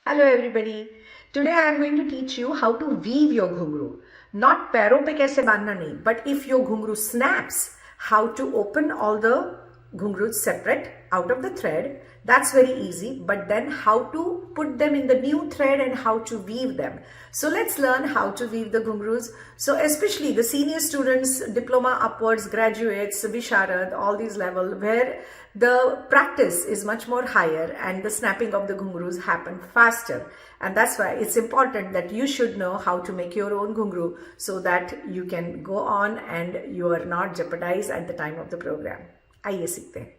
Hello everybody. Today I am going to teach you how to weave your ghungroo. Not पैरों पे कैसे बांधना नहीं, but if your ghungroo snaps, how to open all the ghungroos separate out of the thread. That's very easy, but then how to put them in the new thread and how to weave them. So let's learn how to weave the ghungroos. So especially the senior students, diploma upwards, graduates, visharad, all these level where the practice is much more higher and the snapping of the ghungroos happen faster, and that's why it's important that you should know how to make your own ghungroo so that you can go on and you are not jeopardized at the time of the program. आइए सीखते हैं.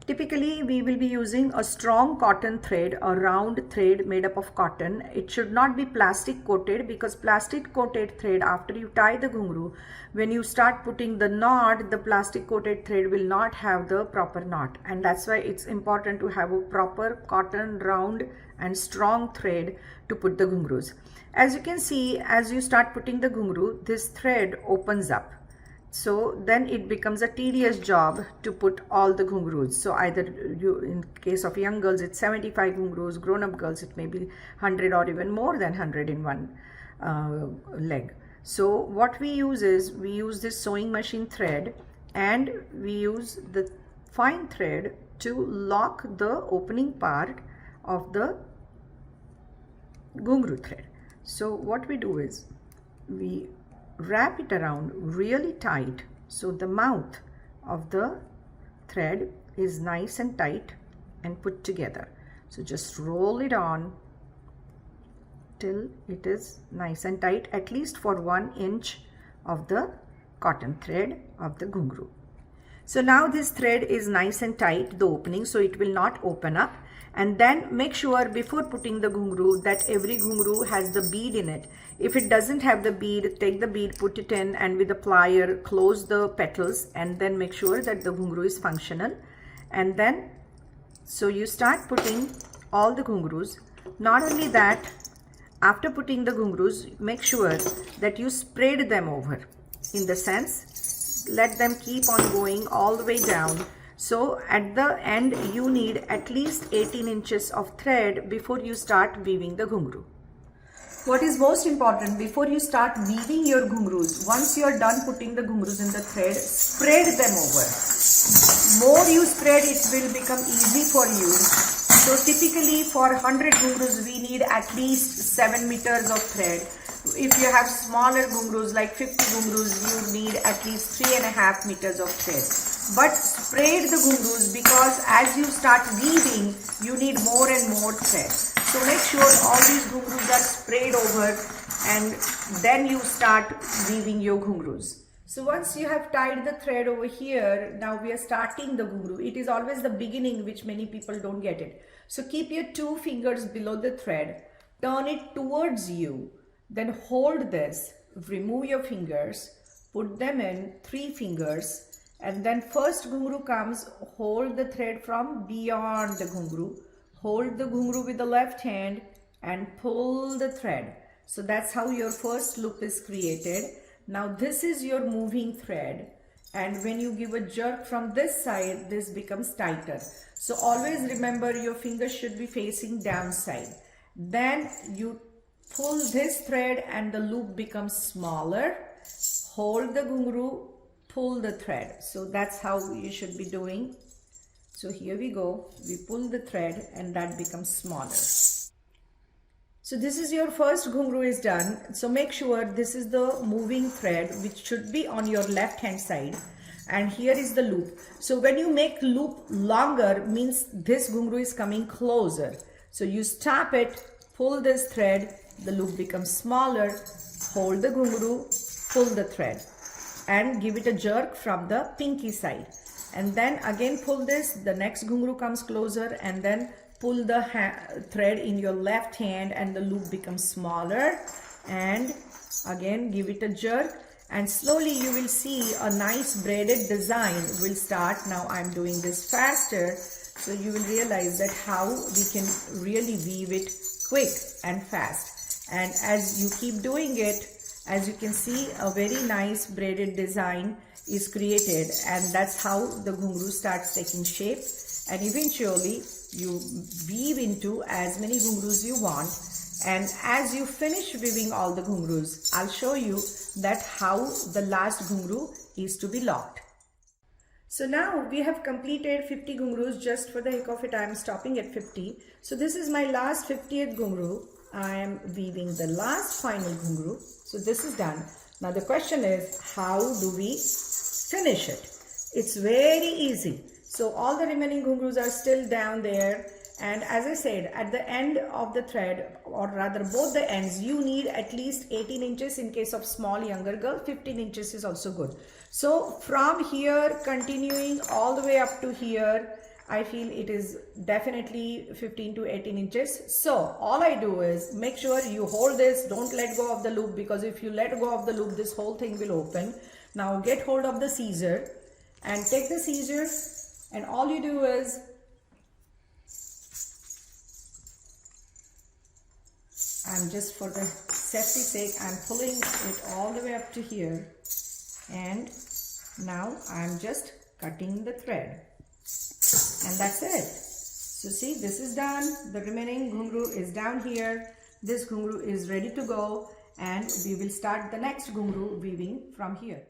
Typically, we will be using a strong cotton thread, a round thread made up of cotton. It should not be plastic coated because plastic coated thread, after you tie the ghungroo, when you start putting the knot, the plastic coated thread will not have the proper knot. And that's why it's important to have a proper cotton round and strong thread to put the ghungroos. As you can see, as you start putting the ghungroo, this thread opens up. So then it becomes a tedious job to put all the ghungroos. So either you, in case of young girls, it's 75 ghungroos, grown-up girls, it may be 100 or even more than 100 in one leg. So what we use is, we use this sewing machine thread and we use the fine thread to lock the opening part of the ghungroo thread. So what we do is, we wrap it around really tight so the mouth of the thread is nice and tight and put together. So just roll it on till it is nice and tight, at least for 1 inch of the cotton thread of the ghungroo. So now this thread is nice and tight, the opening, so it will not open up. And then make sure before putting the ghungroo that every ghungroo has the bead in it. If it doesn't have the bead, take the bead, put it in, and with a plier close the petals and then make sure that the ghungroo is functional. And then, so you start putting all the ghungroos. Not only that, after putting the ghungroos, make sure that you spread them over. In the sense, let them keep on going all the way down. So at the end, you need at least 18 inches of thread before you start weaving the ghungroo. What is most important, before you start weaving your ghungroos, once you are done putting the ghungroos in the thread, spread them over. More you spread, it will become easy for you. So typically for 100 ghungroos, we need at least 7 meters of thread. If you have smaller ghungroos like 50 ghungroos, you need at least 3.5 meters of thread. But spread the ghungroos because as you start weaving, you need more and more thread. So make sure all these ghungroos are sprayed over and then you start weaving your ghungroos. So once you have tied the thread over here, now we are starting the ghungroo. It is always the beginning which many people don't get it. So keep your 2 fingers below the thread, turn it towards you, then hold this, remove your fingers, put them in 3 fingers, and then first ghungroo comes, hold the thread from beyond the ghungroo, hold the ghungroo with the left hand and pull the thread. So that's how your first loop is created. Now this is your moving thread, and when you give a jerk from this side, this becomes tighter. So always remember your fingers should be facing downside. Then you pull this thread and the loop becomes smaller. Hold the ghungroo, pull the thread. So that's how you should be doing. So here we go, we pull the thread and that becomes smaller. So this is your first ghungroo is done. So make sure this is the moving thread which should be on your left hand side, and here is the loop. So when you make loop longer, means this ghungroo is coming closer. So you stop it, pull this thread, the loop becomes smaller, hold the ghungroo, pull the thread and give it a jerk from the pinky side, and then again pull this, the next ghungroo comes closer, and then pull the thread in your left hand and the loop becomes smaller, and again give it a jerk, and slowly you will see a nice braided design will start. Now I'm doing this faster so you will realize that how we can really weave it quick and fast. And as you keep doing it, as you can see, a very nice braided design is created, and that's how the ghungroo starts taking shape, and eventually you weave into as many ghungroos you want, and as you finish weaving all the ghungroos, I'll show you that how the last ghungroo is to be locked. So now we have completed 50 ghungroos. Just for the heck of it, I am stopping at 50. So this is my last 50th ghungroo. I am weaving the last final ghungroo. So this is done. Now the question is, how do we finish it? It's very easy. So all the remaining ghungroos are still down there, and as I said, at the end of the thread, or rather both the ends, you need at least 18 inches. In case of small younger girl, 15 inches is also good. So from here continuing all the way up to here, I feel it is definitely 15 to 18 inches. So all I do is make sure you hold this, don't let go of the loop, because if you let go of the loop, this whole thing will open. Now get hold of the scissor and take the scissors, and all you do is I'm just, for the safety sake, I'm pulling it all the way up to here, and now I'm just cutting the thread, and that's it. So see, this is done. The remaining ghungroo is down here. This ghungroo is ready to go, and we will start the next ghungroo weaving from here.